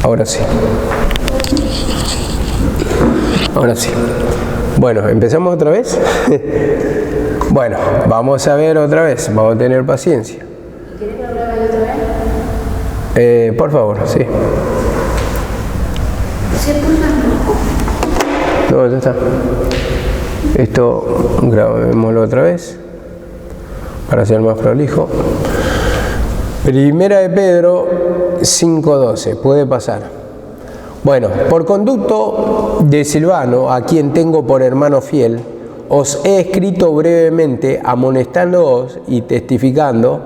Ahora sí. Ahora sí. Bueno, ¿empezamos otra vez? Bueno, vamos a ver otra vez. Vamos a tener paciencia. ¿Quieres que lo grabe otra vez? Por favor, sí. No, ya está. Esto grabémoslo otra vez para ser más prolijo. Primera de Pedro 5:12. Puede pasar. Bueno, por conducto de Silvano, a quien tengo por hermano fiel, os he escrito brevemente, amonestándoos y testificando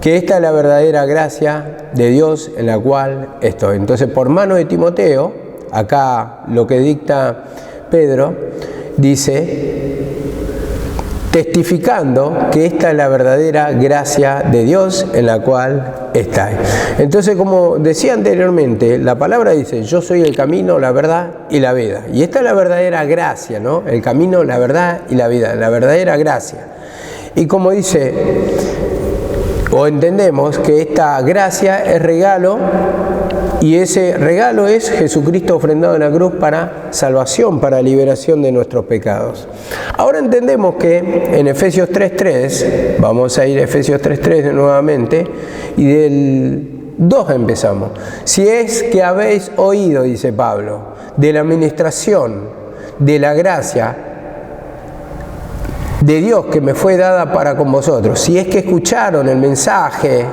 que esta es la verdadera gracia de Dios en la cual estoy. Entonces, por mano de Timoteo, acá lo que dicta Pedro, dice, testificando que esta es la verdadera gracia de Dios en la cual estáis. Entonces, como decía anteriormente, la palabra dice, yo soy el camino, la verdad y la vida. Y esta es la verdadera gracia, ¿no? El camino, la verdad y la vida, la verdadera gracia. Y como dice, o entendemos que esta gracia es regalo, y ese regalo es Jesucristo ofrendado en la cruz para salvación, para liberación de nuestros pecados. Ahora entendemos que en Efesios 3:3, vamos a ir a Efesios 3:3 nuevamente, y del 2 empezamos. Si es que habéis oído, dice Pablo, de la administración de la gracia de Dios que me fue dada para con vosotros, si es que escucharon el mensaje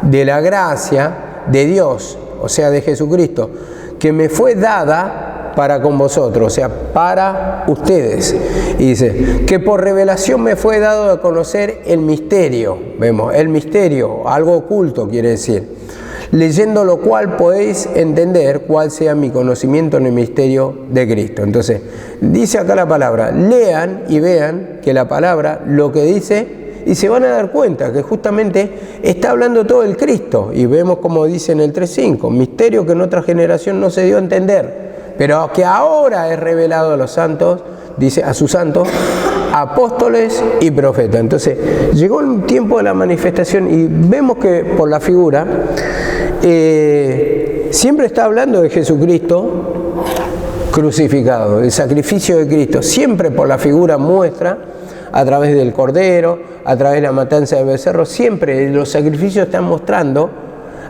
de la gracia de Dios, o sea, de Jesucristo, que me fue dada para con vosotros, o sea, para ustedes. Y dice, que por revelación me fue dado a conocer el misterio. Vemos, el misterio, algo oculto quiere decir. Leyendo lo cual podéis entender cuál sea mi conocimiento en el misterio de Cristo. Entonces, dice acá la palabra, lean y vean que la palabra, lo que dice, y se van a dar cuenta que justamente está hablando todo el Cristo. Y vemos como dice en el 3:5, misterio que en otra generación no se dio a entender, pero que ahora es revelado a los santos, dice a sus santos, apóstoles y profetas. Entonces, llegó el tiempo de la manifestación y vemos que por la figura, siempre está hablando de Jesucristo crucificado, del sacrificio de Cristo. Siempre por la figura muestra, a través del Cordero, a través de la matanza de becerro, siempre los sacrificios están mostrando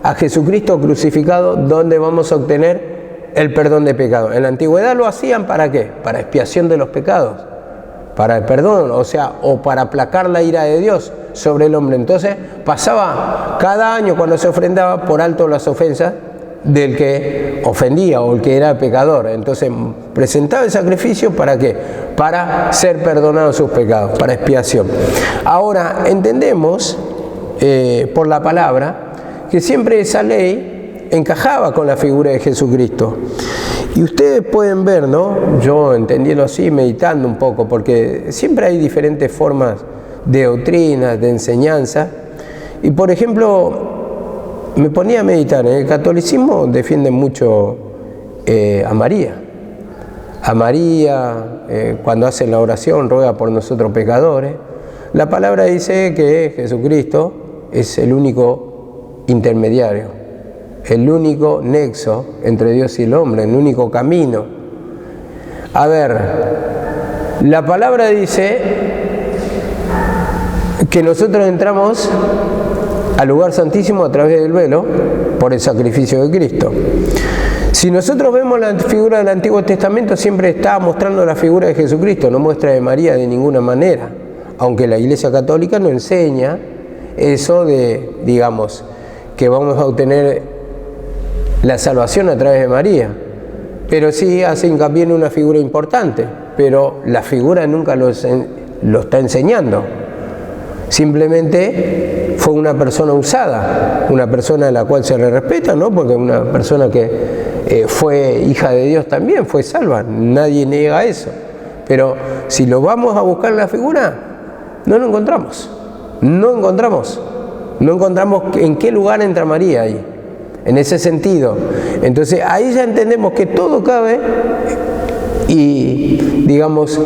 a Jesucristo crucificado, donde vamos a obtener el perdón de pecados. En la antigüedad lo hacían ¿para qué? Para expiación de los pecados, para el perdón, o sea, o para aplacar la ira de Dios sobre el hombre. Entonces pasaba cada año cuando se ofrendaba por alto las ofensas del que ofendía o el que era pecador. Entonces presentaba el sacrificio ¿para qué? Para ser perdonados sus pecados, para expiación. Ahora entendemos por la palabra que siempre esa ley encajaba con la figura de Jesucristo. Y ustedes pueden ver, ¿no? Yo entendiendo así, meditando un poco, porque siempre hay diferentes formas de doctrinas, de enseñanza. Y por ejemplo, me ponía a meditar, en el catolicismo defienden mucho a María. A María, cuando hacen la oración, ruega por nosotros pecadores. La palabra dice que Jesucristo es el único intermediario, el único nexo entre Dios y el hombre, el único camino. A ver, la palabra dice que nosotros entramos al lugar santísimo a través del velo por el sacrificio de Cristo. Si nosotros vemos la figura del Antiguo Testamento, siempre está mostrando la figura de Jesucristo, no muestra de María de ninguna manera, aunque la Iglesia Católica no enseña eso de, digamos, que vamos a obtener la salvación a través de María, pero sí hace hincapié en una figura importante, pero la figura nunca lo está enseñando. Simplemente fue una persona usada, una persona a la cual se le respeta, ¿no? Porque una persona que fue hija de Dios también, fue salva, nadie niega eso. Pero si lo vamos a buscar en la figura, no lo encontramos. No encontramos en qué lugar entra María ahí, en ese sentido. Entonces ahí ya entendemos que todo cabe y digamos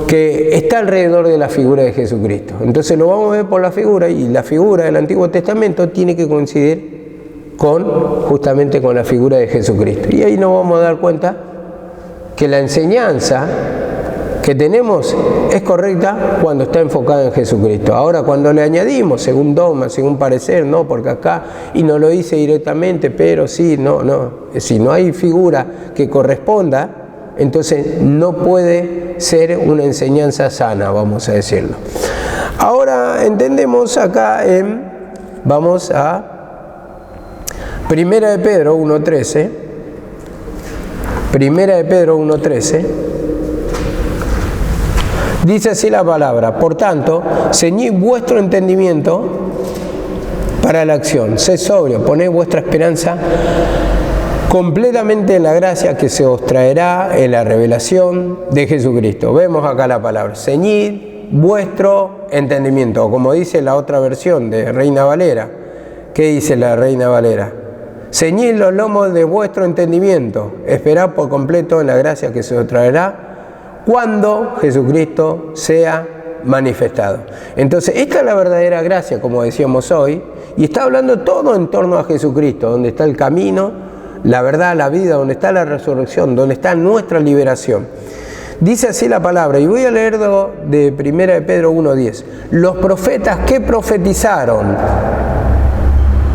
que está alrededor de la figura de Jesucristo. Entonces lo vamos a ver por la figura, y la figura del Antiguo Testamento tiene que coincidir justamente con la figura de Jesucristo. Y ahí nos vamos a dar cuenta que la enseñanza que tenemos es correcta cuando está enfocada en Jesucristo. Ahora, cuando le añadimos, según dogma, según parecer, no, porque acá, y no lo dice directamente, pero sí, no. Si no hay figura que corresponda, entonces no puede ser una enseñanza sana, vamos a decirlo. Ahora entendemos acá vamos a Primera de Pedro 1.13. Primera de Pedro 1.13. Dice así la palabra: por tanto, ceñid vuestro entendimiento para la acción, sed sobrio, poned vuestra esperanza completamente en la gracia que se os traerá en la revelación de Jesucristo. Vemos acá la palabra, ceñid vuestro entendimiento, o como dice la otra versión de Reina Valera. ¿Qué dice la Reina Valera? Ceñid los lomos de vuestro entendimiento, esperad por completo en la gracia que se os traerá cuando Jesucristo sea manifestado. Entonces, esta es la verdadera gracia, como decíamos hoy, y está hablando todo en torno a Jesucristo, donde está el camino, la verdad, la vida, donde está la resurrección, donde está nuestra liberación. Dice así la palabra, y voy a leer de 1 de Pedro 1.10. Los profetas que profetizaron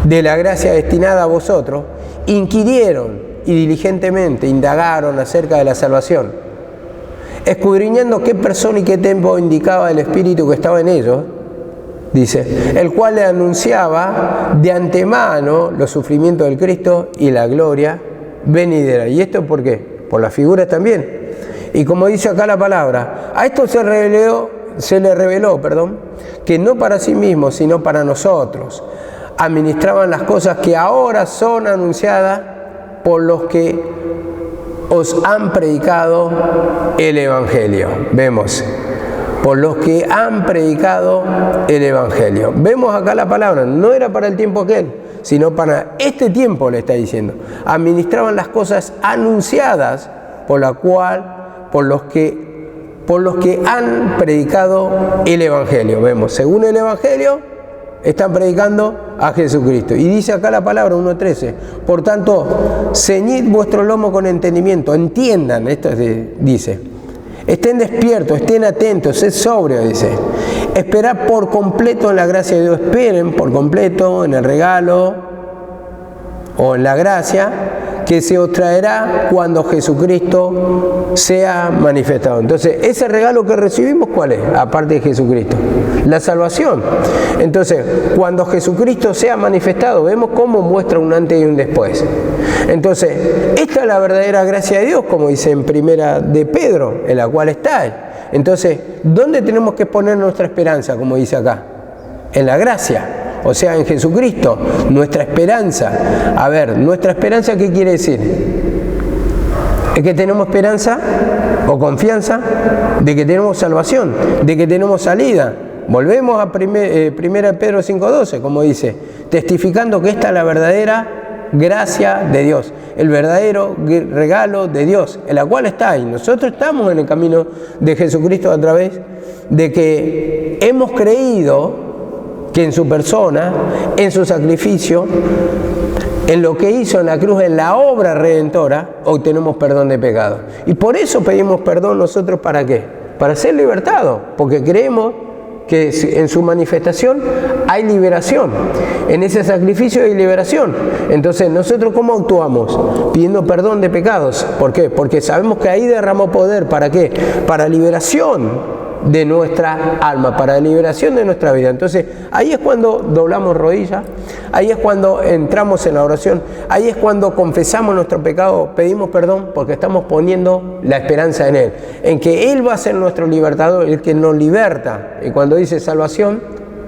de la gracia destinada a vosotros, inquirieron y diligentemente indagaron acerca de la salvación, escudriñando qué persona y qué tiempo indicaba el Espíritu que estaba en ellos, dice, el cual le anunciaba de antemano los sufrimientos del Cristo y la gloria venidera. ¿Y esto por qué? Por las figuras también. Y como dice acá la palabra, a esto se le reveló, que no para sí mismos, sino para nosotros, administraban las cosas que ahora son anunciadas por los que os han predicado el Evangelio. Vemos, por los que han predicado el Evangelio. Vemos acá la palabra, no era para el tiempo aquel, sino para este tiempo, le está diciendo. Administraban las cosas anunciadas por los que han predicado el Evangelio. Vemos, según el Evangelio, están predicando a Jesucristo. Y dice acá la palabra 1.13, por tanto, ceñid vuestro lomo con entendimiento, entiendan, esto dice, estén despiertos, estén atentos, sed sobrios, dice, esperad por completo en la gracia de Dios, esperen por completo en el regalo o en la gracia que se os traerá cuando Jesucristo sea manifestado. Entonces, ese regalo que recibimos, ¿cuál es? Aparte de Jesucristo, la salvación. Entonces, cuando Jesucristo sea manifestado, vemos cómo muestra un antes y un después. Entonces, esta es la verdadera gracia de Dios, como dice en Primera de Pedro, en la cual está Él. Entonces, ¿dónde tenemos que poner nuestra esperanza, como dice acá? En la gracia. O sea, en Jesucristo, nuestra esperanza. A ver, ¿nuestra esperanza qué quiere decir? ¿Es que tenemos esperanza o confianza de que tenemos salvación, de que tenemos salida? Volvemos a 1 Pedro 5.12, como dice, testificando que esta es la verdadera gracia de Dios, el verdadero regalo de Dios, en la cual está ahí. Nosotros estamos en el camino de Jesucristo a través de que hemos creído que en su persona, en su sacrificio, en lo que hizo en la cruz, en la obra redentora, obtenemos perdón de pecado. Y por eso pedimos perdón nosotros, ¿para qué? Para ser libertados, porque creemos que en su manifestación hay liberación, en ese sacrificio hay liberación. Entonces, ¿nosotros cómo actuamos? Pidiendo perdón de pecados. ¿Por qué? Porque sabemos que ahí derramó poder. ¿Para qué? Para liberación de nuestra alma, para la liberación de nuestra vida. Entonces, ahí es cuando doblamos rodillas, ahí es cuando entramos en la oración, ahí es cuando confesamos nuestro pecado, pedimos perdón, porque estamos poniendo la esperanza en Él, en que Él va a ser nuestro libertador, el que nos liberta. Y cuando dice salvación,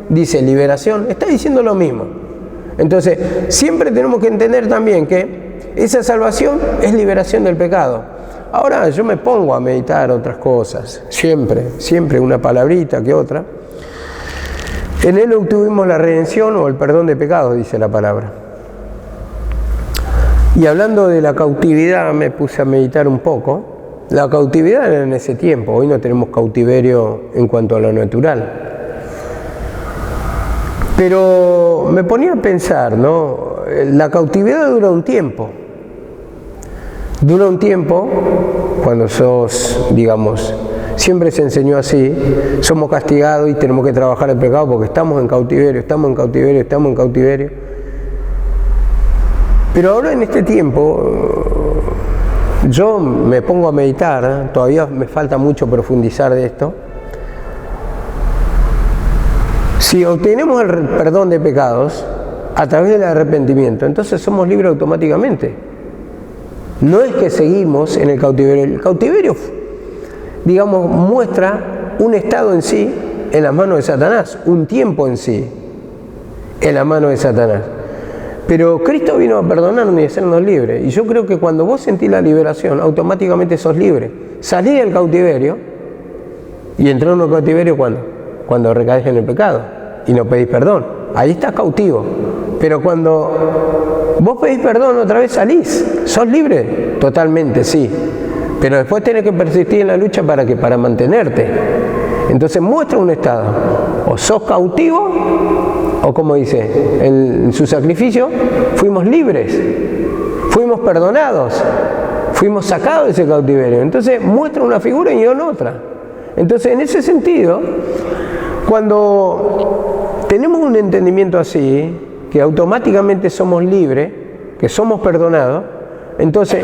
dice liberación, está diciendo lo mismo. Entonces, siempre tenemos que entender también que esa salvación es liberación del pecado. Ahora yo me pongo a meditar otras cosas, siempre una palabrita que otra. En Él obtuvimos la redención o el perdón de pecados, dice la palabra. Y hablando de la cautividad, me puse a meditar un poco. La cautividad era en ese tiempo, hoy no tenemos cautiverio en cuanto a lo natural. Pero me ponía a pensar, ¿no? la cautividad dura un tiempo. Dura un tiempo cuando sos, digamos, siempre se enseñó así, somos castigados y tenemos que trabajar el pecado porque estamos en cautiverio, estamos en cautiverio, estamos en cautiverio. Pero ahora en este tiempo, yo me pongo a meditar, todavía me falta mucho profundizar de esto. Si obtenemos el perdón de pecados a través del arrepentimiento, entonces somos libres automáticamente. No es que seguimos en el cautiverio. El cautiverio, digamos, muestra un estado en sí en las manos de Satanás, un tiempo en sí en las manos de Satanás. Pero Cristo vino a perdonarnos y a hacernos libres. Y yo creo que cuando vos sentís la liberación, automáticamente sos libre. Salís del cautiverio y entrás en un cautiverio cuando recaes en el pecado y no pedís perdón. Ahí estás cautivo. Pero cuando vos pedís perdón, otra vez salís. Sos libre, totalmente, sí. Pero después tenés que persistir en la lucha para mantenerte. Entonces muestra un estado. O sos cautivo, o como dice, en su sacrificio, fuimos libres, fuimos perdonados, fuimos sacados de ese cautiverio. Entonces muestra una figura y no otra. Entonces en ese sentido, cuando tenemos un entendimiento así, que automáticamente somos libres, que somos perdonados, entonces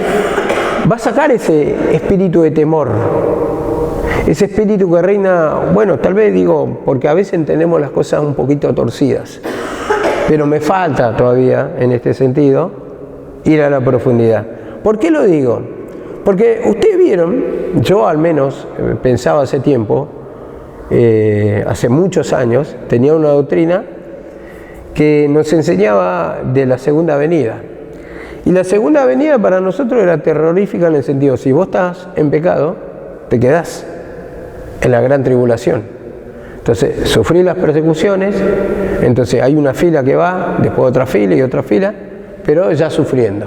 va a sacar ese espíritu de temor, ese espíritu que reina, bueno, tal vez digo, porque a veces entendemos las cosas un poquito torcidas, pero me falta todavía, en este sentido, ir a la profundidad. ¿Por qué lo digo? Porque ustedes vieron, yo al menos pensaba hace tiempo, hace muchos años, tenía una doctrina que nos enseñaba de la segunda venida. Y la segunda venida para nosotros era terrorífica en el sentido, si vos estás en pecado, te quedás en la gran tribulación. Entonces, sufrí las persecuciones, entonces hay una fila que va, después otra fila y otra fila, pero ya sufriendo.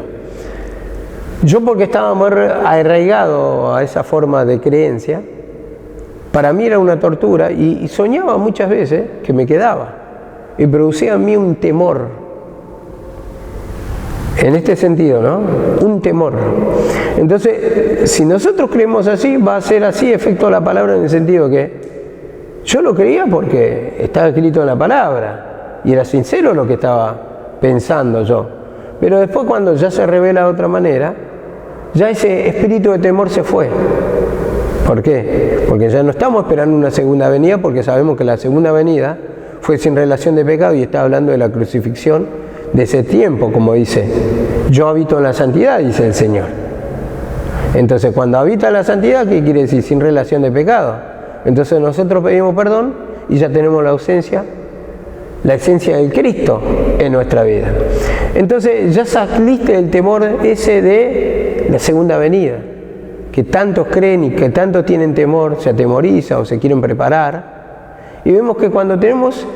Yo porque estaba muy arraigado a esa forma de creencia, para mí era una tortura y soñaba muchas veces que me quedaba y producía en mí un temor. En este sentido, ¿no? Un temor. Entonces, si nosotros creemos así, va a ser así efecto la palabra en el sentido que yo lo creía porque estaba escrito en la palabra y era sincero lo que estaba pensando yo. Pero después cuando ya se revela de otra manera, ya ese espíritu de temor se fue. ¿Por qué? Porque ya no estamos esperando una segunda venida, porque sabemos que la segunda venida fue sin relación de pecado y está hablando de la crucifixión de ese tiempo, como dice, yo habito en la santidad, dice el Señor. Entonces, cuando habita en la santidad, ¿qué quiere decir? Sin relación de pecado. Entonces nosotros pedimos perdón y ya tenemos la esencia del Cristo en nuestra vida. Entonces, ya saliste del temor ese de la segunda venida, que tantos creen y que tantos tienen temor, se atemorizan o se quieren preparar. Y vemos que cuando tenemos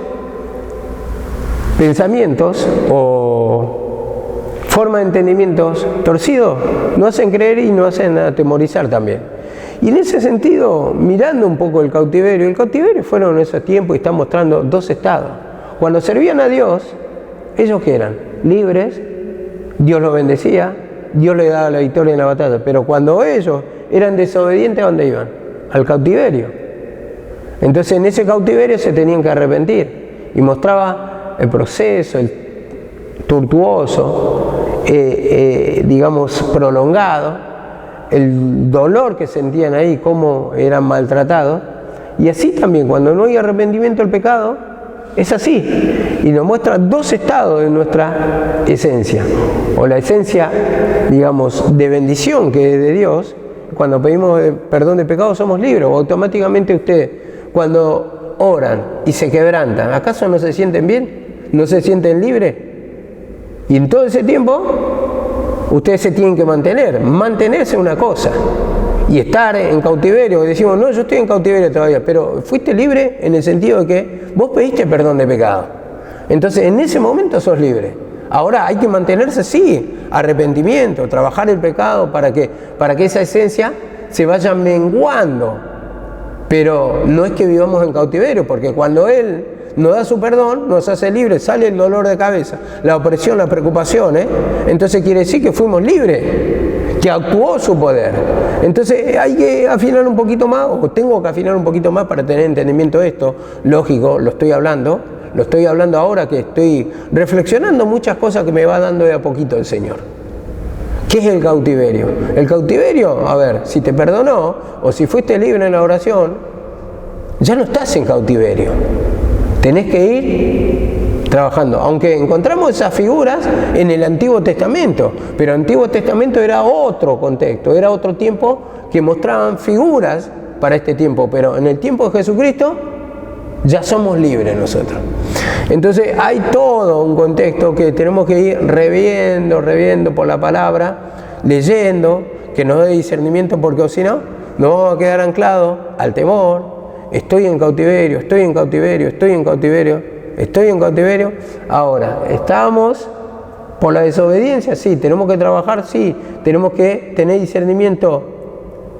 pensamientos o forma de entendimientos torcidos, nos hacen creer y nos hacen atemorizar también. Y en ese sentido, mirando un poco el cautiverio fueron en esos tiempos y está mostrando dos estados. Cuando servían a Dios, ellos que eran libres, Dios los bendecía, Dios les daba la victoria en la batalla, pero cuando ellos eran desobedientes, ¿a dónde iban? Al cautiverio. Entonces en ese cautiverio se tenían que arrepentir y mostraba el proceso, el tortuoso, digamos prolongado, el dolor que sentían ahí, cómo eran maltratados. Y así también, cuando no hay arrepentimiento del pecado, es así. Y nos muestra dos estados de nuestra esencia. O la esencia, digamos, de bendición que es de Dios. Cuando pedimos perdón de pecado somos libres. O automáticamente ustedes, cuando oran y se quebrantan, ¿acaso no se sienten bien? ¿No se sienten libres? Y en todo ese tiempo, ustedes se tienen que mantenerse una cosa. Y estar en cautiverio, decimos, no, yo estoy en cautiverio todavía, pero fuiste libre en el sentido de que vos pediste perdón de pecado. Entonces, en ese momento sos libre. Ahora hay que mantenerse, sí, arrepentimiento, trabajar el pecado para que esa esencia se vaya menguando. Pero no es que vivamos en cautiverio, porque cuando Él nos da su perdón, nos hace libres, sale el dolor de cabeza, la opresión, la preocupación, entonces quiere decir que fuimos libres, que actuó su poder. Entonces hay que afinar un poquito más, o tengo que afinar un poquito más para tener entendimiento de esto. Lógico, lo estoy hablando ahora que estoy reflexionando muchas cosas que me va dando de a poquito el Señor. ¿Qué es el cautiverio? El cautiverio, a ver, si te perdonó o si fuiste libre en la oración, ya no estás en cautiverio. Tenés que ir trabajando. Aunque encontramos esas figuras en el Antiguo Testamento, pero el Antiguo Testamento era otro contexto, era otro tiempo que mostraban figuras para este tiempo, pero en el tiempo de Jesucristo ya somos libres nosotros. Entonces hay todo un contexto que tenemos que ir reviendo por la palabra, leyendo, que nos dé discernimiento, porque o si no, nos vamos a quedar anclados al temor. Estoy en cautiverio, estoy en cautiverio, estoy en cautiverio, estoy en cautiverio. Ahora, ¿estamos por la desobediencia? Sí. ¿Tenemos que trabajar? Sí. ¿Tenemos que tener discernimiento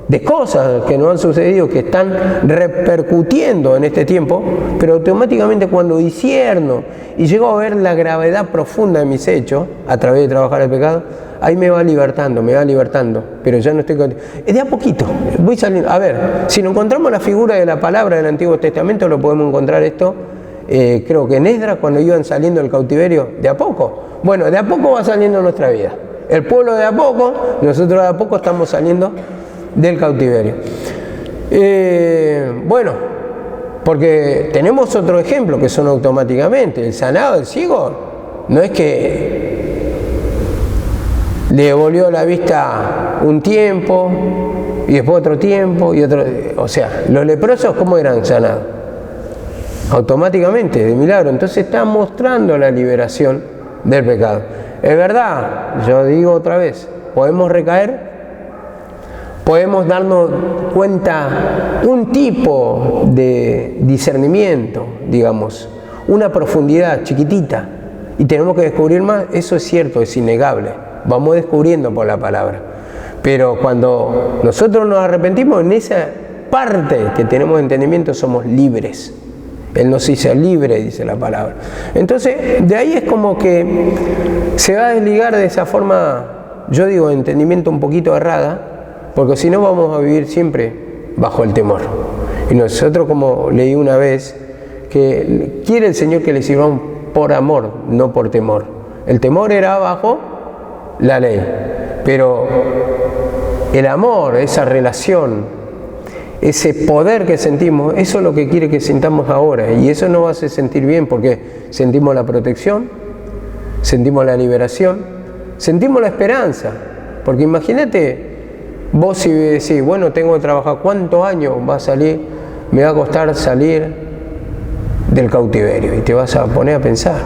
de cosas que nos han sucedido, que están repercutiendo en este tiempo? Pero automáticamente cuando discierno y llego a ver la gravedad profunda de mis hechos a través de trabajar el pecado, ahí me va libertando, pero ya no estoy... Es de a poquito, voy saliendo. A ver, si no encontramos la figura de la palabra del Antiguo Testamento, lo podemos encontrar esto, creo que en Esdras, cuando iban saliendo del cautiverio, de a poco. Bueno, de a poco va saliendo nuestra vida. El pueblo de a poco, nosotros de a poco estamos saliendo del cautiverio. Bueno, porque tenemos otro ejemplo que son automáticamente. El sanado del ciego no es que le devolvió la vista un tiempo y después otro tiempo y otro. O sea, los leprosos, ¿cómo eran sanados? Automáticamente, de milagro. Entonces está mostrando la liberación del pecado. Es verdad, yo digo otra vez, podemos recaer, podemos darnos cuenta un tipo de discernimiento, digamos, una profundidad chiquitita, y tenemos que descubrir más. Eso es cierto, es innegable, vamos descubriendo por la palabra. Pero cuando nosotros nos arrepentimos, en esa parte que tenemos entendimiento somos libres. Él nos hizo libre, dice la palabra. Entonces, de ahí es como que se va a desligar de esa forma, yo digo, de entendimiento un poquito errada, porque si no vamos a vivir siempre bajo el temor. Y nosotros, como leí una vez, que quiere el Señor que le sirvamos por amor, no por temor. El temor era bajo la ley, pero el amor, esa relación, ese poder que sentimos, eso es lo que quiere que sintamos ahora, y eso nos hace sentir bien porque sentimos la protección, sentimos la liberación, sentimos la esperanza. Porque imagínate, vos si decís, bueno, tengo que trabajar, ¿cuántos años va a salir? Me va a costar salir del cautiverio, y te vas a poner a pensar,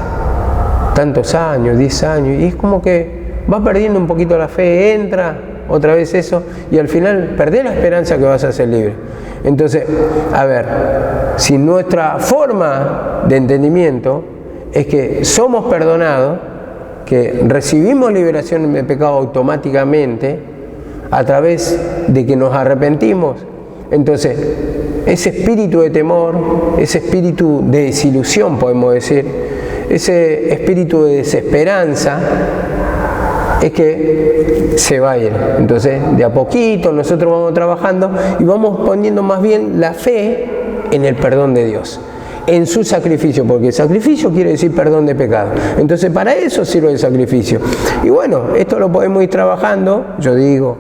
tantos años, 10 años, y es como que vas perdiendo un poquito la fe, entra otra vez eso, y al final perdés la esperanza que vas a ser libre. Entonces, a ver, si nuestra forma de entendimiento es que somos perdonados, que recibimos liberación de pecado automáticamente a través de que nos arrepentimos, entonces ese espíritu de temor, ese espíritu de desilusión, podemos decir, ese espíritu de desesperanza, es que se va a ir. Entonces, de a poquito nosotros vamos trabajando y vamos poniendo más bien la fe en el perdón de Dios, en su sacrificio, porque sacrificio quiere decir perdón de pecado. Entonces, para eso sirve el sacrificio. Y bueno, esto lo podemos ir trabajando. Yo digo,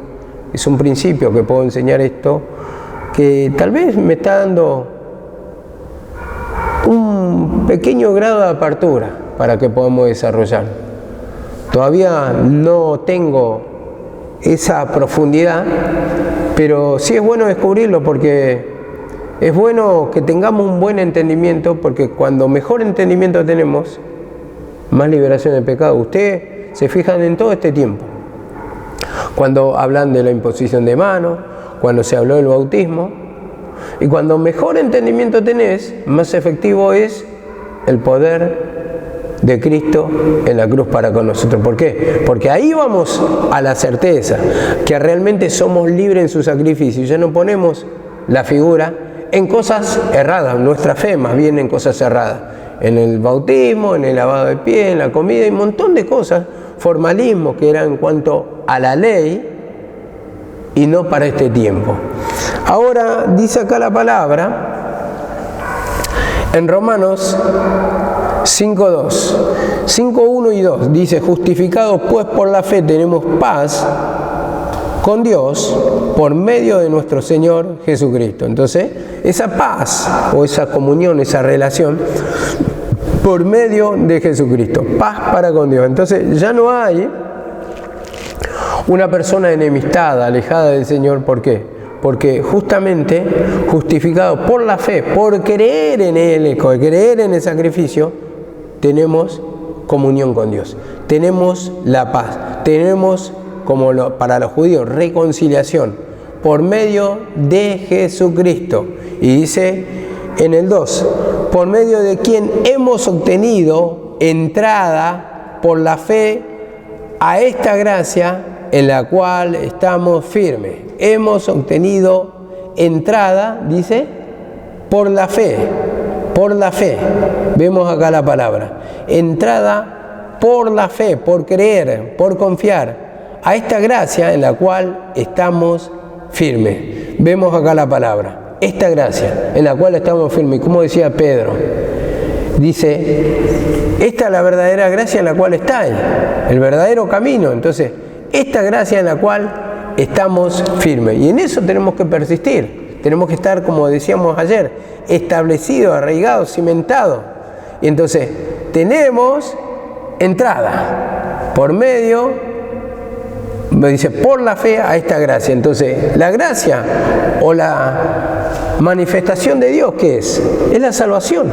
es un principio que puedo enseñar esto, que tal vez me está dando un pequeño grado de apertura para que podamos desarrollar. Todavía no tengo esa profundidad, pero sí es bueno descubrirlo, porque es bueno que tengamos un buen entendimiento, porque cuando mejor entendimiento tenemos, más liberación de pecado. Ustedes se fijan en todo este tiempo, cuando hablan de la imposición de manos, cuando se habló del bautismo, y cuando mejor entendimiento tenés, más efectivo es el poder de Cristo en la cruz para con nosotros. ¿Por qué? Porque ahí vamos a la certeza que realmente somos libres en su sacrificio. Ya no ponemos la figura en cosas erradas, nuestra fe más bien en cosas erradas, en el bautismo, en el lavado de pies, en la comida y un montón de cosas, formalismo que era en cuanto a la ley y no para este tiempo. Ahora dice acá la palabra en Romanos 5:2, 5:1 y 2, dice: justificados pues por la fe tenemos paz con Dios por medio de nuestro Señor Jesucristo. Entonces, esa paz o esa comunión, esa relación, por medio de Jesucristo, paz para con Dios. Entonces, ya no hay una persona enemistada, alejada del Señor. ¿Por qué? Porque justamente justificado por la fe, por creer en Él, por creer en el sacrificio, tenemos comunión con Dios, tenemos la paz, tenemos, como para los judíos, reconciliación por medio de Jesucristo. Y dice en el 2, por medio de quien hemos obtenido entrada por la fe a esta gracia en la cual estamos firmes. Hemos obtenido entrada, dice, por la fe, por la fe. Vemos acá la palabra, entrada por la fe, por creer, por confiar a esta gracia en la cual estamos firmes. Vemos acá la palabra, esta gracia en la cual estamos firmes. Como decía Pedro, dice, esta es la verdadera gracia en la cual estáis, el verdadero camino. Entonces, esta gracia en la cual estamos firmes. Y en eso tenemos que persistir. Tenemos que estar, como decíamos ayer, establecidos, arraigados, cimentados. Y entonces, tenemos entrada por medio, me dice, por la fe a esta gracia. Entonces, la gracia o la manifestación de Dios, ¿qué es? Es la salvación.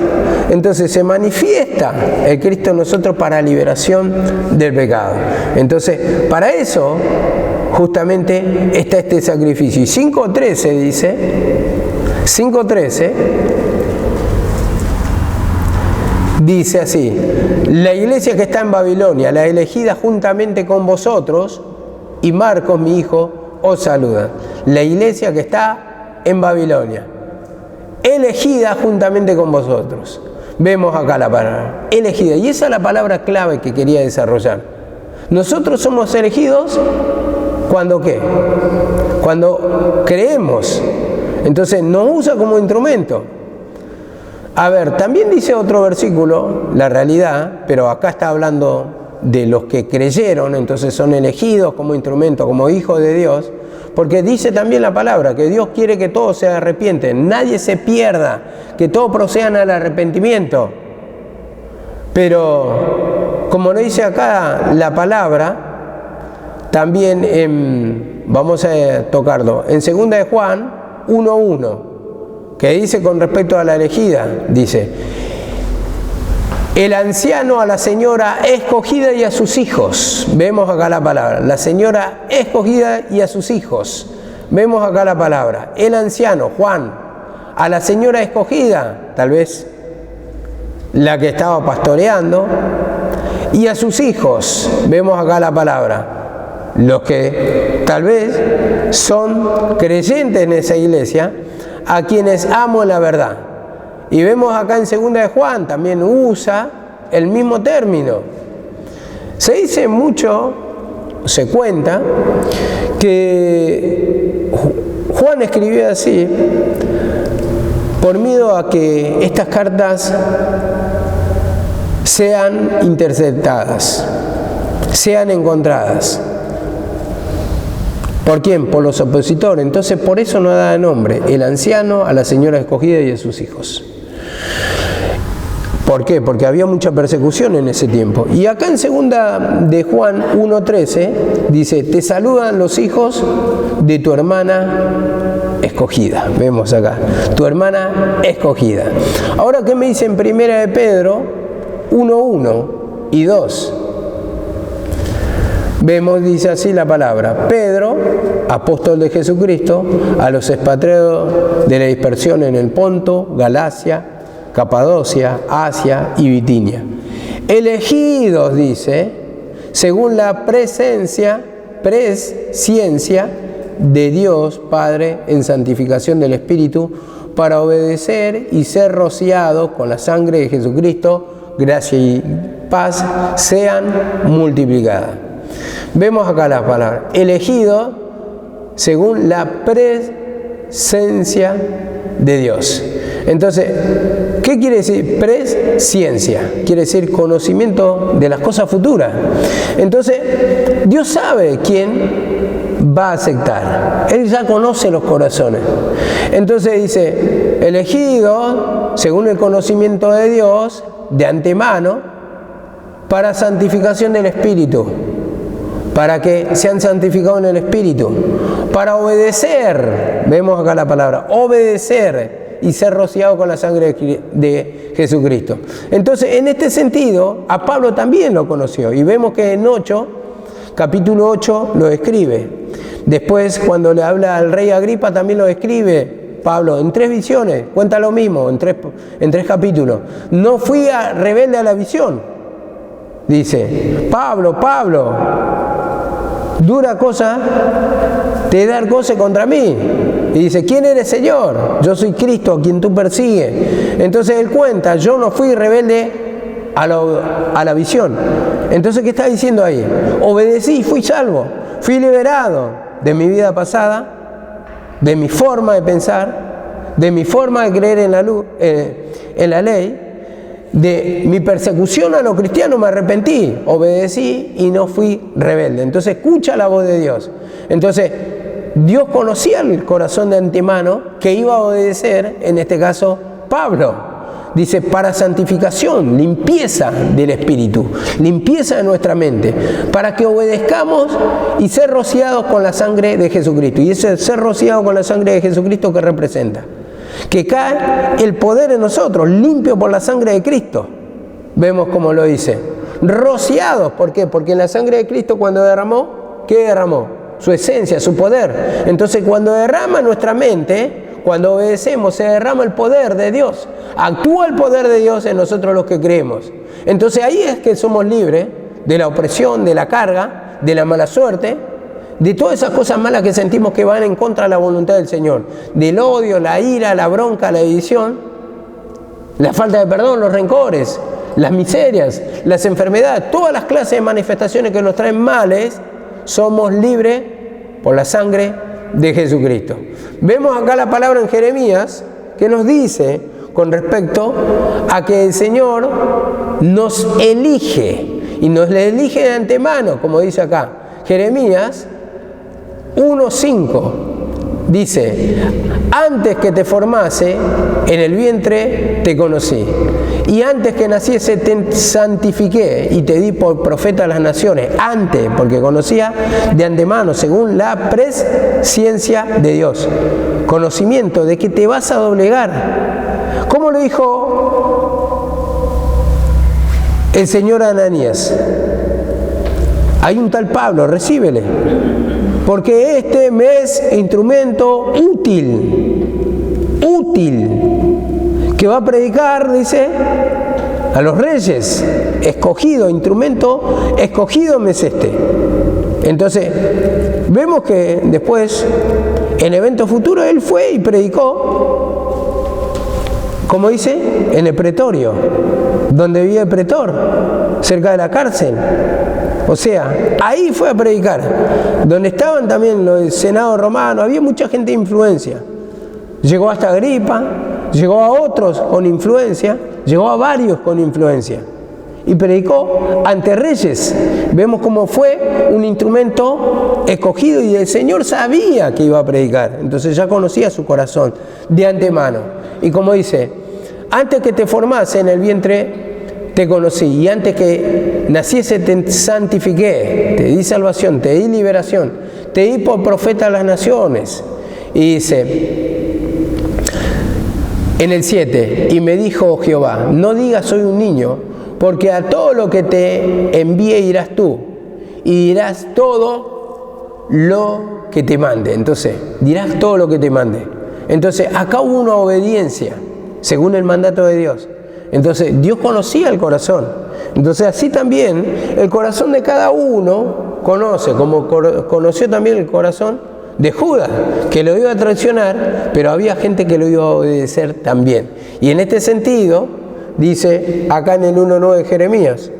Entonces, se manifiesta el Cristo en nosotros para liberación del pecado. Entonces, para eso, justamente, está este sacrificio. Y 5:13 dice, 5:13, dice así: la iglesia que está en Babilonia, la elegida juntamente con vosotros, y Marcos, mi hijo, os saluda. La iglesia que está en Babilonia, elegida juntamente con vosotros. Vemos acá la palabra, elegida. Y esa es la palabra clave que quería desarrollar. Nosotros somos elegidos cuando ¿qué? Cuando creemos. Entonces nos usa como instrumento. A ver, también dice otro versículo, la realidad, pero acá está hablando de los que creyeron, entonces son elegidos como instrumento, como hijos de Dios, porque dice también la palabra que Dios quiere que todos se arrepienten, nadie se pierda, que todos procedan al arrepentimiento. Pero, como lo dice acá la palabra, también vamos a tocarlo, en 2 de Juan 1:1, que dice con respecto a la elegida, dice: el anciano a la señora escogida y a sus hijos. Vemos acá la palabra, la señora escogida y a sus hijos. Vemos acá la palabra, el anciano, Juan, a la señora escogida, tal vez la que estaba pastoreando, y a sus hijos. Vemos acá la palabra, los que tal vez son creyentes en esa iglesia, a quienes amo la verdad. Y vemos acá en 2 de Juan, también usa el mismo término. Se dice mucho, se cuenta, que Juan escribió así por miedo a que estas cartas sean interceptadas, sean encontradas. ¿Por quién? Por los opositores. Entonces, por eso no da nombre, el anciano a la señora escogida y a sus hijos. ¿Por qué? Porque había mucha persecución en ese tiempo. Y acá en 2 de Juan 1:13 dice: te saludan los hijos de tu hermana escogida. Vemos acá, tu hermana escogida. Ahora, ¿qué me dice en 1 de Pedro 1:1 y 2? Vemos, dice así la palabra: Pedro, apóstol de Jesucristo, a los expatriados de la dispersión en el Ponto, Galacia, Capadocia, Asia y Bitinia, elegidos, dice, según la presciencia de Dios Padre en santificación del Espíritu, para obedecer y ser rociados con la sangre de Jesucristo, gracia y paz sean multiplicadas. Vemos acá la palabra, elegido según la presencia de Dios. Entonces, ¿qué quiere decir presciencia? Quiere decir conocimiento de las cosas futuras. Entonces, Dios sabe quién va a aceptar. Él ya conoce los corazones. Entonces dice, elegido según el conocimiento de Dios, de antemano, para santificación del Espíritu. Para que sean santificados en el Espíritu. Para obedecer, vemos acá la palabra, obedecer y ser rociado con la sangre de Jesucristo. Entonces, en este sentido, a Pablo también lo conoció. Y vemos que en capítulo 8 lo escribe. Después, cuando le habla al rey Agripa, también lo escribe Pablo en 3 visiones. Cuenta lo mismo, en tres capítulos. No fui rebelde a la visión. Dice, Pablo, dura cosa te dar goce contra mí. Y dice, ¿quién eres, Señor? Yo soy Cristo, a quien tú persigues. Entonces él cuenta, yo no fui rebelde a la visión. Entonces, ¿qué está diciendo ahí? Obedecí, fui salvo, fui liberado de mi vida pasada, de mi forma de pensar, de mi forma de creer en la ley, de mi persecución a los cristianos me arrepentí, obedecí y no fui rebelde. Entonces escucha la voz de Dios. Entonces Dios conocía el corazón de antemano que iba a obedecer, en este caso Pablo. Dice, para santificación, limpieza del espíritu, limpieza de nuestra mente, para que obedezcamos y ser rociados con la sangre de Jesucristo. Y ese ser rociado con la sangre de Jesucristo, ¿qué representa? Que cae el poder en nosotros, limpio por la sangre de Cristo. Vemos cómo lo dice. Rociados, ¿por qué? Porque en la sangre de Cristo, cuando derramó, ¿qué derramó? Su esencia, su poder. Entonces, cuando derrama nuestra mente, cuando obedecemos, se derrama el poder de Dios. Actúa el poder de Dios en nosotros los que creemos. Entonces, ahí es que somos libres de la opresión, de la carga, de la mala suerte, de todas esas cosas malas que sentimos que van en contra de la voluntad del Señor, del odio, la ira, la bronca, la división, la falta de perdón, los rencores, las miserias, las enfermedades, todas las clases de manifestaciones que nos traen males, somos libres por la sangre de Jesucristo. Vemos acá la palabra en Jeremías que nos dice con respecto a que el Señor nos elige y nos le elige de antemano, como dice acá Jeremías 1:5, dice, antes que te formase en el vientre te conocí, y antes que naciese te santifiqué y te di por profeta a las naciones. Antes, porque conocía de antemano, según la presciencia de Dios, conocimiento de que te vas a doblegar. ¿Cómo lo dijo el Señor a Ananías? Hay un tal Pablo, recíbele, porque este me es instrumento útil, que va a predicar, dice, a los reyes, escogido, instrumento escogido me es este. Entonces, vemos que después, en eventos futuros, él fue y predicó, como dice, en el pretorio, donde vivía el pretor, cerca de la cárcel. O sea, ahí fue a predicar, donde estaban también los senados romanos, había mucha gente de influencia. Llegó hasta Agripa, llegó a otros con influencia, llegó a varios con influencia. Y predicó ante reyes. Vemos cómo fue un instrumento escogido y el Señor sabía que iba a predicar. Entonces ya conocía su corazón de antemano. Y como dice, antes que te formase en el vientre te conocí, y antes que naciese te santifiqué, te di salvación, te di liberación, te di por profeta a las naciones. Y dice en el 7, y me dijo Jehová, no digas soy un niño, porque a todo lo que te envíe irás tú, y dirás todo lo que te mande. Entonces, dirás todo lo que te mande. Entonces, acá hubo una obediencia, según el mandato de Dios. Entonces, Dios conocía el corazón. Entonces, así también, el corazón de cada uno conoce, como conoció también el corazón de Judas, que lo iba a traicionar, pero había gente que lo iba a obedecer también. Y en este sentido, dice acá en el 1:9 de Jeremías,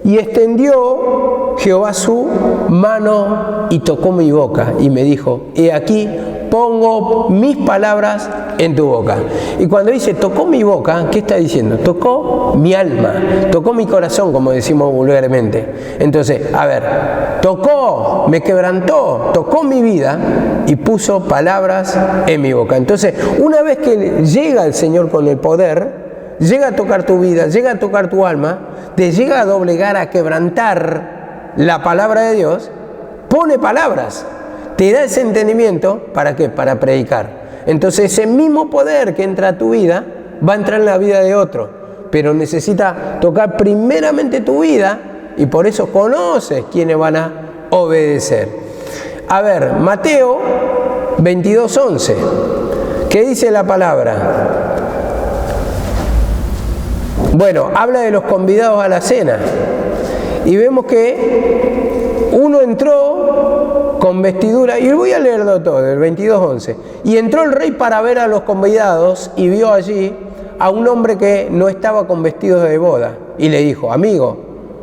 y extendió Jehová su mano y tocó mi boca y me dijo, he aquí, pongo mis palabras en tu boca. Y cuando dice tocó mi boca, ¿qué está diciendo? Tocó mi alma, tocó mi corazón, como decimos vulgarmente. Entonces, a ver, tocó, me quebrantó, tocó mi vida y puso palabras en mi boca. Entonces, una vez que llega el Señor con el poder, llega a tocar tu vida, llega a tocar tu alma, te llega a doblegar, a quebrantar la palabra de Dios, pone palabras. Te da ese entendimiento, ¿para qué? Para predicar. Entonces ese mismo poder que entra a tu vida, va a entrar en la vida de otro. Pero necesita tocar primeramente tu vida y por eso conoces quiénes van a obedecer. A ver, Mateo 22:11. ¿Qué dice la palabra? Bueno, habla de los convidados a la cena. Y vemos que uno entró con vestidura, y voy a leerlo todo, el 22:11. Y entró el rey para ver a los convidados y vio allí a un hombre que no estaba con vestidos de boda. Y le dijo, amigo,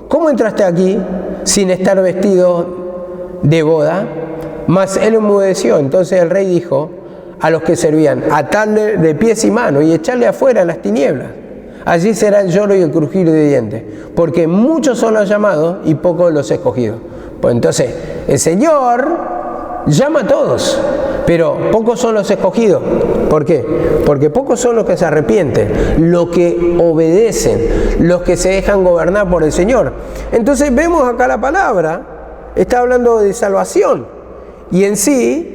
¿cómo entraste aquí sin estar vestido de boda? Mas él enmudeció. Entonces el rey dijo a los que servían, atadle de pies y manos y echarle afuera en las tinieblas. Allí será el lloro y el crujir de dientes, porque muchos son los llamados y pocos los escogidos. Pues entonces, el Señor llama a todos, pero pocos son los escogidos. ¿Por qué? Porque pocos son los que se arrepienten, los que obedecen, los que se dejan gobernar por el Señor. Entonces vemos acá la palabra, está hablando de salvación, y en sí,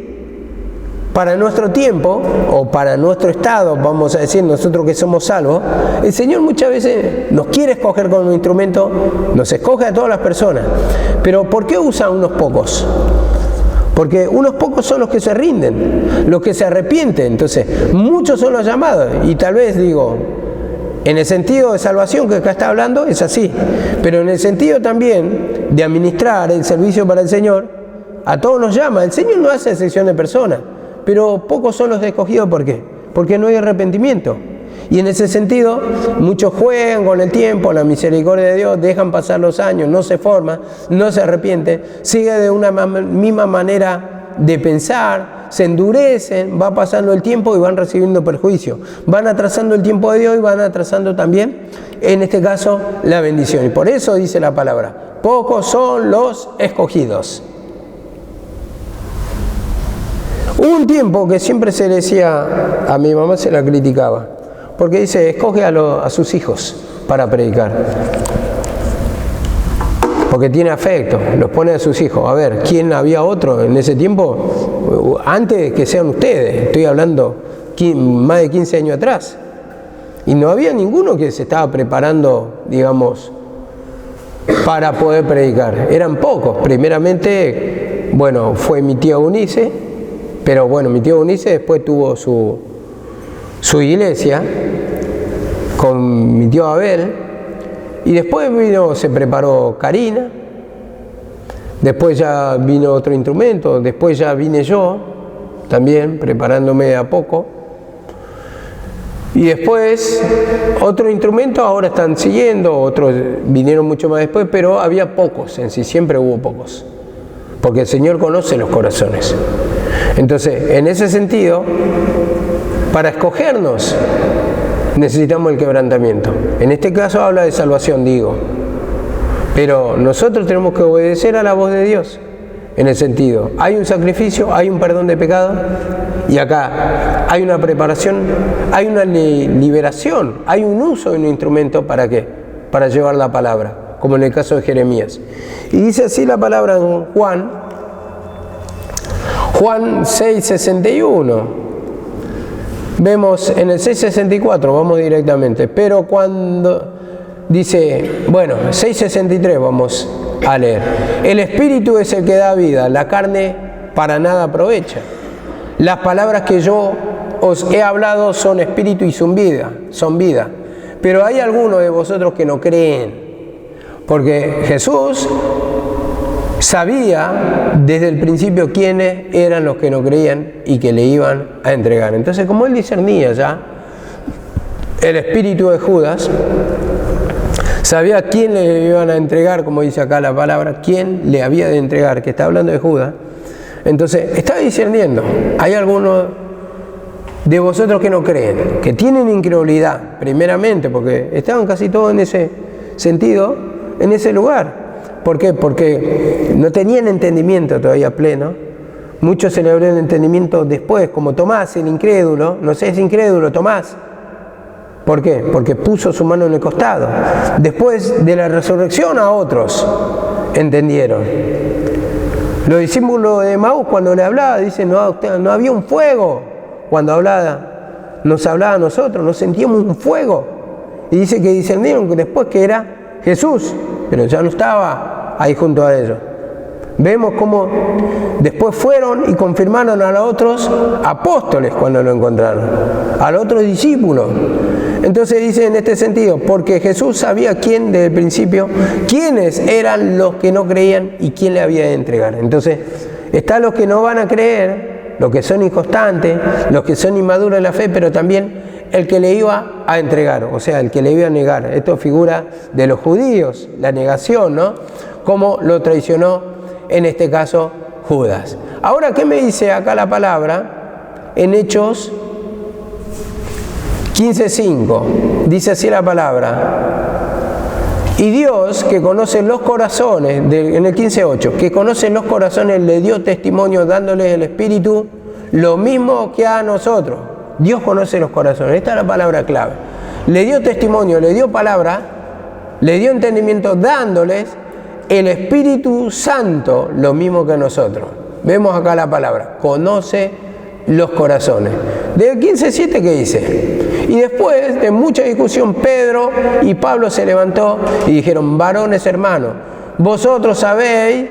para nuestro tiempo, o para nuestro estado, vamos a decir, nosotros que somos salvos, el Señor muchas veces nos quiere escoger con un instrumento, nos escoge a todas las personas. Pero ¿por qué usa a unos pocos? Porque unos pocos son los que se rinden, los que se arrepienten. Entonces, muchos son los llamados. Y tal vez digo, en el sentido de salvación que acá está hablando, es así. Pero en el sentido también de administrar el servicio para el Señor, a todos nos llama. El Señor no hace excepción de personas. Pero pocos son los escogidos, ¿por qué? Porque no hay arrepentimiento. Y en ese sentido, muchos juegan con el tiempo, la misericordia de Dios, dejan pasar los años, no se forman, no se arrepienten, sigue de una misma manera de pensar, se endurecen, va pasando el tiempo y van recibiendo perjuicio. Van atrasando el tiempo de Dios y van atrasando también, en este caso, la bendición. Y por eso dice la palabra, pocos son los escogidos. Hubo un tiempo que siempre se le decía, a mi mamá se la criticaba, porque dice, escoge a sus hijos para predicar. Porque tiene afecto, los pone a sus hijos. A ver, ¿quién había otro en ese tiempo? Antes que sean ustedes, estoy hablando más de 15 años atrás. Y no había ninguno que se estaba preparando, digamos, para poder predicar. Eran pocos. Primeramente, bueno, fue mi tía Eunice. Pero bueno, mi tío Eunice después tuvo su iglesia con mi tío Abel, y después se preparó Karina, después ya vino otro instrumento, después ya vine yo también preparándome de a poco, y después otro instrumento, ahora están siguiendo, otros vinieron mucho más después, pero había pocos en sí, siempre hubo pocos, porque el Señor conoce los corazones. Entonces, en ese sentido, para escogernos, necesitamos el quebrantamiento. En este caso habla de salvación, digo. Pero nosotros tenemos que obedecer a la voz de Dios. En el sentido, hay un sacrificio, hay un perdón de pecado, y acá hay una preparación, hay una liberación, hay un uso de un instrumento, ¿para qué? Para llevar la palabra, como en el caso de Jeremías. Y dice así la palabra en Juan 6:61. Vemos en el 6:64, vamos directamente. Pero cuando dice, bueno, 6:63 vamos a leer. El espíritu es el que da vida, la carne para nada aprovecha. Las palabras que yo os he hablado son espíritu y son vida. Pero hay algunos de vosotros que no creen. Porque Jesús sabía desde el principio quiénes eran los que no creían y que le iban a entregar. Entonces, como él discernía ya el espíritu de Judas, sabía quién le iban a entregar, como dice acá la palabra, quién le había de entregar, que está hablando de Judas. Entonces, está discerniendo. Hay algunos de vosotros que no creen, que tienen incredulidad, primeramente, porque estaban casi todos en ese sentido, en ese lugar. ¿Por qué? Porque no tenían entendimiento todavía pleno. Muchos se le abrió el entendimiento después, como Tomás, el incrédulo. No sé, es incrédulo Tomás. ¿Por qué? Porque puso su mano en el costado. Después de la resurrección a otros entendieron. Los discípulos de Emaús, cuando le hablaba, dicen, no había un fuego. Cuando nos hablaba a nosotros, nos sentíamos un fuego. Y dice que discernieron después que era Jesús, pero ya no estaba ahí junto a ellos. Vemos cómo después fueron y confirmaron a los otros apóstoles cuando lo encontraron, a los otros discípulos. Entonces dice en este sentido, porque Jesús sabía quién desde el principio, quiénes eran los que no creían y quién le había de entregar. Entonces, están los que no van a creer, los que son inconstantes, los que son inmaduros en la fe, pero también el que le iba a entregar, o sea, el que le iba a negar. Esto figura de los judíos, la negación, ¿no? Cómo lo traicionó, en este caso, Judas. Ahora, ¿qué me dice acá la palabra? En Hechos 15:5, dice así la palabra. Y Dios, que conoce los corazones, en el 15:8, que conoce los corazones, le dio testimonio dándoles el Espíritu, lo mismo que a nosotros. Dios conoce los corazones. Esta es la palabra clave. Le dio testimonio, le dio palabra, le dio entendimiento, dándoles el Espíritu Santo, lo mismo que a nosotros. Vemos acá la palabra, conoce los corazones. Del 15:7, ¿qué dice? Y después de mucha discusión, Pedro y Pablo se levantó y dijeron, varones hermanos, vosotros sabéis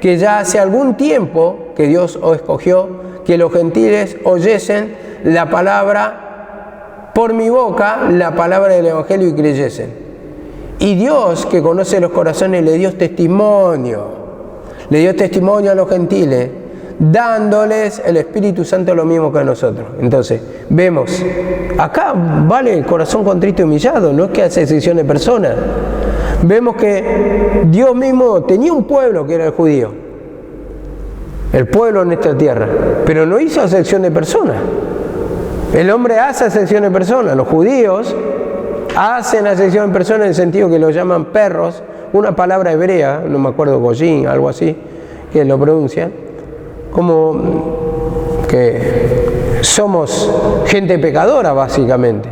que ya hace algún tiempo que Dios os escogió, que los gentiles oyesen la palabra por mi boca, la palabra del Evangelio, y creyesen. Y Dios, que conoce los corazones, le dio testimonio a los gentiles, dándoles el Espíritu Santo lo mismo que a nosotros. Entonces, vemos, acá vale el corazón contrito y humillado, no es que hace excepción de personas. Vemos que Dios mismo tenía un pueblo que era el judío, el pueblo en esta tierra, pero no hizo acepción de personas. El hombre hace acepción de personas, los judíos hacen acepción de personas en el sentido que lo llaman perros, una palabra hebrea, no me acuerdo, goyín, algo así, que lo pronuncian, como que somos gente pecadora básicamente.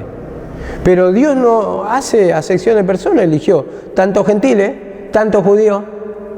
Pero Dios no hace acepción de personas, eligió tanto gentiles, tanto judíos.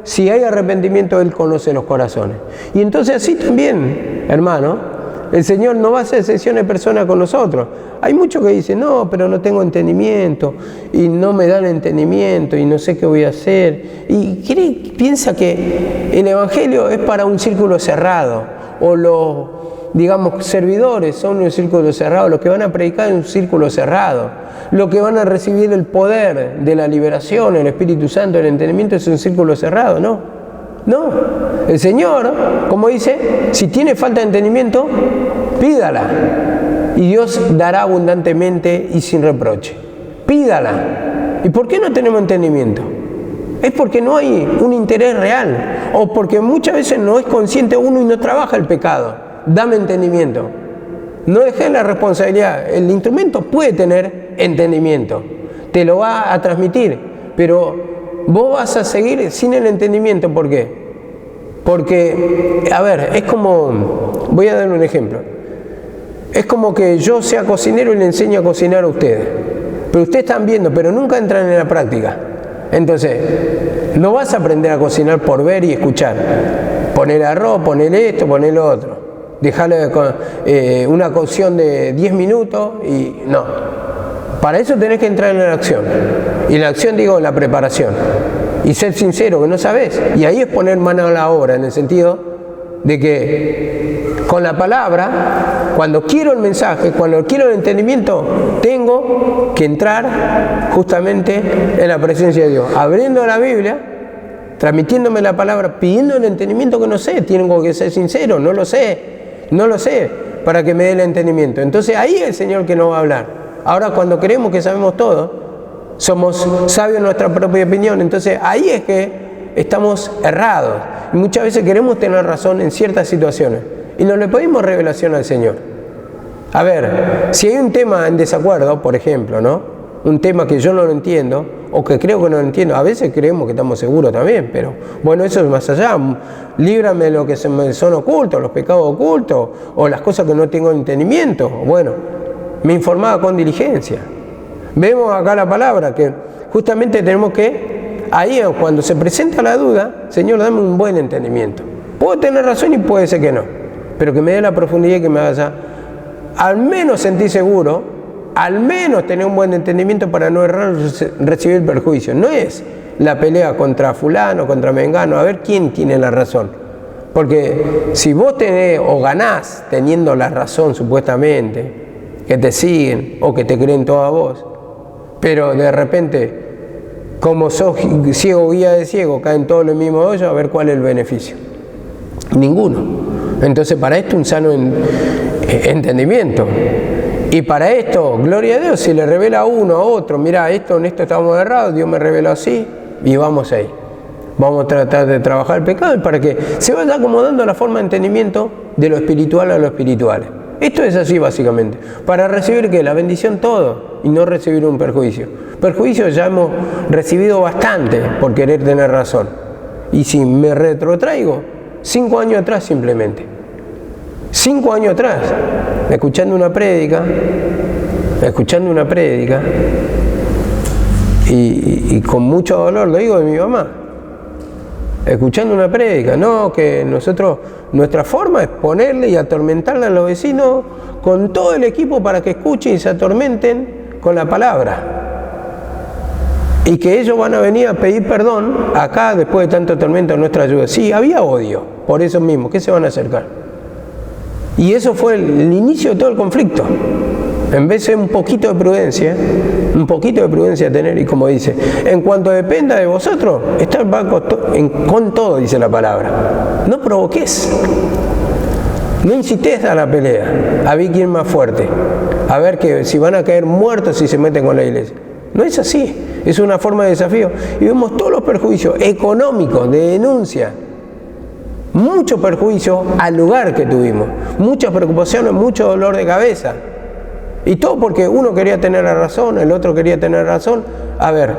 Si hay arrepentimiento, Él conoce los corazones. Y entonces así también, hermano, el Señor no va a hacer excepción de personas con nosotros. Hay muchos que dicen, no, pero no tengo entendimiento, y no me dan entendimiento, y no sé qué voy a hacer. Y piensa que el Evangelio es para un círculo cerrado, o los, digamos, servidores son un círculo cerrado, los que van a predicar en un círculo cerrado, los que van a recibir el poder de la liberación, el Espíritu Santo, el entendimiento, es un círculo cerrado, ¿no? No, el Señor, como dice, si tiene falta de entendimiento, pídala, y Dios dará abundantemente y sin reproche. Pídala. ¿Y por qué no tenemos entendimiento? Es porque no hay un interés real, o porque muchas veces no es consciente uno y no trabaja el pecado. Dame entendimiento. No dejes la responsabilidad. El instrumento puede tener entendimiento, te lo va a transmitir, pero vos vas a seguir sin el entendimiento. ¿Por qué? Porque, a ver, es como, voy a dar un ejemplo. Es como que yo sea cocinero y le enseño a cocinar a ustedes. Pero ustedes están viendo, pero nunca entran en la práctica. Entonces, no vas a aprender a cocinar por ver y escuchar. Poner arroz, poner esto, poner lo otro. Dejarle una cocción de 10 minutos y no. Para eso tenés que entrar en la acción. Y la acción, digo, la preparación. Y ser sincero, que no sabés. Y ahí es poner mano a la obra, en el sentido de que con la palabra, cuando quiero el mensaje, cuando quiero el entendimiento, tengo que entrar justamente en la presencia de Dios. Abriendo la Biblia transmitiéndome la palabra, pidiendo el entendimiento que no sé, tengo que ser sincero, no lo sé, para que me dé el entendimiento. Entonces ahí es el Señor que nos va a hablar. Ahora cuando creemos que sabemos todo, somos sabios en nuestra propia opinión, entonces ahí es que estamos errados. Y muchas veces queremos tener razón en ciertas situaciones y no le pedimos revelación al Señor. A ver, si hay un tema en desacuerdo, por ejemplo, ¿no? Un tema que yo no lo entiendo, o que creo que no lo entiendo, a veces creemos que estamos seguros también, pero bueno, eso es más allá. Líbrame de lo que se me son ocultos, los pecados ocultos, o las cosas que no tengo entendimiento. Bueno, me informaba con diligencia. Vemos acá la palabra, que justamente tenemos que, ahí cuando se presenta la duda, Señor, dame un buen entendimiento. Puedo tener razón y puede ser que no, pero que me dé la profundidad y que me haga al menos sentir seguro, al menos tener un buen entendimiento para no errar, recibir perjuicio. No es la pelea contra fulano, contra mengano, a ver quién tiene la razón. Porque si vos tenés o ganás teniendo la razón supuestamente, que te siguen o que te creen todo a vos, pero de repente, como sos ciego guía de ciego, caen todos en el mismo hoyo, a ver cuál es el beneficio. Ninguno. Entonces para esto un sano entendimiento. Y para esto, gloria a Dios, si le revela a uno, a otro, mira, en esto estamos errados, Dios me reveló así, y vamos ahí. Vamos a tratar de trabajar el pecado para que se vaya acomodando la forma de entendimiento de lo espiritual a lo espiritual. Esto es así básicamente, para recibir ¿qué? La bendición todo, y no recibir un perjuicio. Perjuicio ya hemos recibido bastante por querer tener razón. Y si me retrotraigo, 5 años atrás simplemente. 5 años atrás, escuchando una prédica, y con mucho dolor, lo digo de mi mamá, escuchando una prédica, no, que nosotros, nuestra forma es ponerle y atormentarle a los vecinos con todo el equipo para que escuchen y se atormenten con la palabra. Y que ellos van a venir a pedir perdón acá después de tanto tormento a nuestra ayuda. Sí, había odio, por eso mismo, ¿qué se van a acercar? Y eso fue el inicio de todo el conflicto. En vez de un poquito de prudencia tener, y como dice, en cuanto dependa de vosotros, estar con todo, dice la palabra. No provoques, no incites a la pelea, a ver quién es más fuerte, a ver que si van a caer muertos si se meten con la iglesia. No es así, es una forma de desafío. Y vemos todos los perjuicios económicos, de denuncia, mucho perjuicio al lugar que tuvimos, muchas preocupaciones, mucho dolor de cabeza. Y todo porque uno quería tener la razón, el otro quería tener razón. A ver,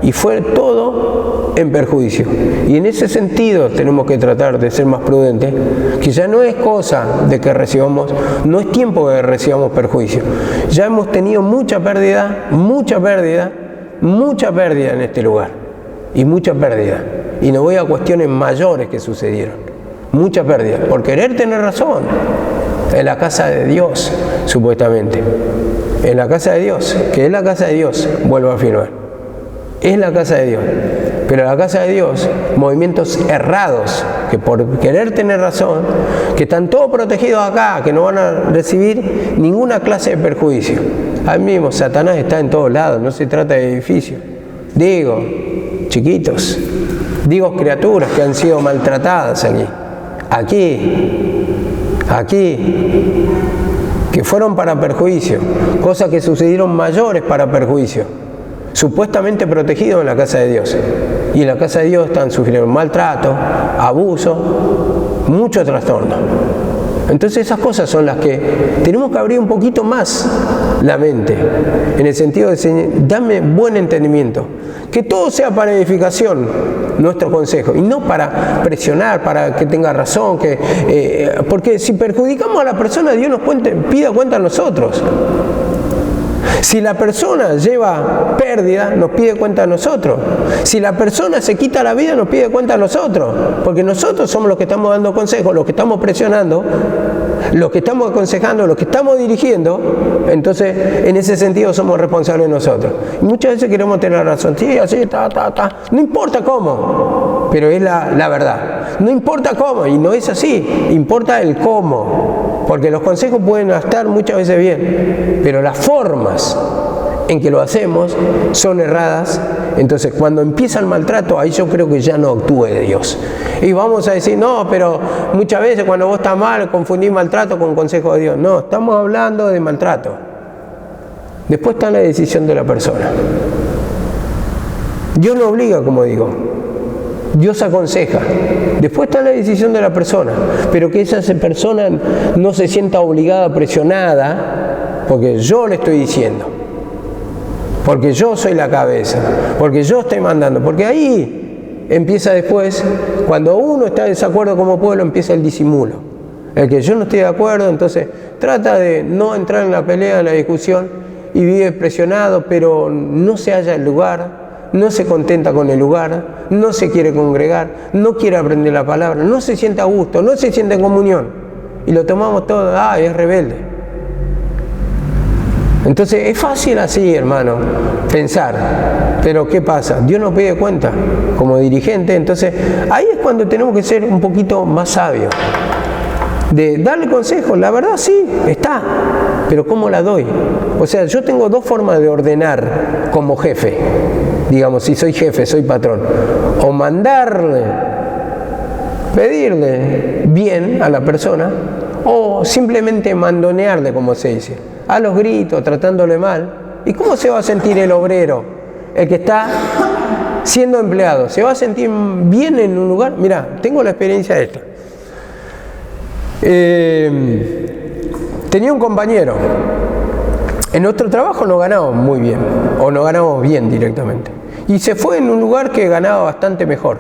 y fue todo en perjuicio. Y en ese sentido tenemos que tratar de ser más prudentes, que ya no es cosa de que recibamos, no es tiempo de que recibamos perjuicio. Ya hemos tenido mucha pérdida en este lugar. Y mucha pérdida. Y no voy a cuestiones mayores que sucedieron. Mucha pérdida, por querer tener razón. En la casa de Dios, supuestamente. En la casa de Dios, que es la casa de Dios, vuelvo a afirmar. Es la casa de Dios. Pero en la casa de Dios, movimientos errados, que por querer tener razón, que están todos protegidos acá, que no van a recibir ninguna clase de perjuicio. Ahí mismo, Satanás está en todos lados, no se trata de edificios. Digo, chiquitos, digo criaturas que han sido maltratadas aquí, que fueron para perjuicio, cosas que sucedieron mayores para perjuicio, supuestamente protegidos en la casa de Dios. Y en la casa de Dios están sufriendo maltrato, abuso, mucho trastorno. Entonces esas cosas son las que tenemos que abrir un poquito más la mente, en el sentido de Señor, dame buen entendimiento, que todo sea para edificación, nuestro consejo, y no para presionar, para que tenga razón, porque si perjudicamos a la persona, Dios nos pida cuenta a nosotros. Si la persona lleva pérdida, nos pide cuenta a nosotros. Si la persona se quita la vida, nos pide cuenta a nosotros. Porque nosotros somos los que estamos dando consejos, los que estamos presionando, los que estamos aconsejando, los que estamos dirigiendo. Entonces, en ese sentido somos responsables nosotros. Y muchas veces queremos tener razón. Sí, así, No importa cómo, pero es la verdad. No importa cómo, y no es así. Importa el cómo. Porque los consejos pueden estar muchas veces bien, pero las formas en que lo hacemos son erradas. Entonces, cuando empieza el maltrato, ahí yo creo que ya no actúe de Dios. Y vamos a decir, no, pero muchas veces cuando vos estás mal, confundís maltrato con consejo de Dios. No, estamos hablando de maltrato. Después está la decisión de la persona. Dios no obliga, como digo. Dios aconseja. Después está la decisión de la persona. Pero que esa persona no se sienta obligada, presionada, porque yo le estoy diciendo. Porque yo soy la cabeza. Porque yo estoy mandando. Porque ahí empieza después, cuando uno está en desacuerdo como pueblo, empieza el disimulo. El que yo no estoy de acuerdo, entonces trata de no entrar en la pelea, en la discusión, y vive presionado, pero no se halla el lugar, no se contenta con el lugar, no se quiere congregar, no quiere aprender la palabra, no se siente a gusto, no se siente en comunión. Y lo tomamos todo, es rebelde. Entonces es fácil así, hermano, pensar, pero ¿qué pasa? Dios nos pide cuenta como dirigente, entonces ahí es cuando tenemos que ser un poquito más sabios, de darle consejos. La verdad sí, está, pero ¿cómo la doy? O sea, yo tengo dos formas de ordenar como jefe, digamos, si soy jefe, soy patrón, o mandarle, pedirle bien a la persona, o simplemente mandonearle, como se dice, a los gritos, tratándole mal. ¿Y cómo se va a sentir el obrero, el que está siendo empleado? ¿Se va a sentir bien en un lugar? Mirá, tengo la experiencia esta. Tenía un compañero. En nuestro trabajo no ganábamos muy bien, o no ganábamos bien directamente. Y se fue en un lugar que ganaba bastante mejor.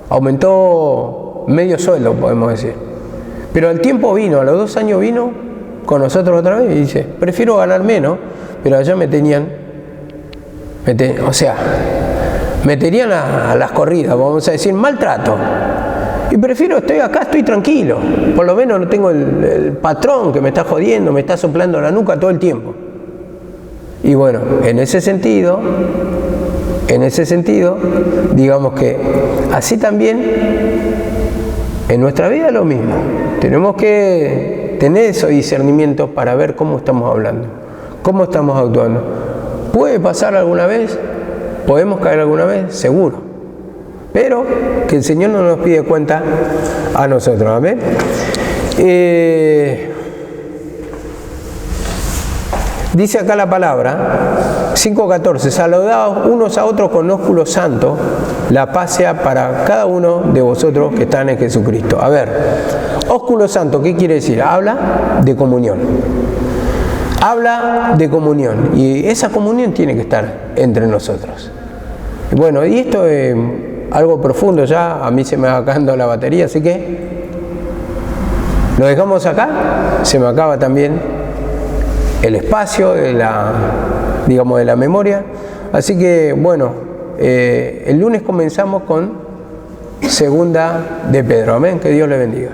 Aumentó medio sueldo, podemos decir. Pero al tiempo vino, a los 2 años vino con nosotros otra vez y dice, prefiero ganar menos, pero allá me tenían a las corridas, vamos a decir, maltrato. Y prefiero, estoy acá, estoy tranquilo. Por lo menos no tengo el patrón que me está jodiendo, me está soplando la nuca todo el tiempo. Y bueno, en ese sentido, digamos que así también en nuestra vida es lo mismo. Tenemos que tener ese discernimiento para ver cómo estamos hablando, cómo estamos actuando. ¿Puede pasar alguna vez? ¿Podemos caer alguna vez? Seguro. Pero que el Señor no nos pide cuenta a nosotros. Amén. Dice acá la palabra, 5:14, saludaos unos a otros con ósculo santo, la paz sea para cada uno de vosotros que están en Jesucristo. A ver, ósculo santo, ¿qué quiere decir? Habla de comunión. Habla de comunión. Y esa comunión tiene que estar entre nosotros. Bueno, y esto es algo profundo ya, a mí se me va acabando la batería, así que lo dejamos acá, se me acaba también el espacio de la memoria, así que bueno, el lunes comenzamos con segunda de Pedro, amén, que Dios le bendiga.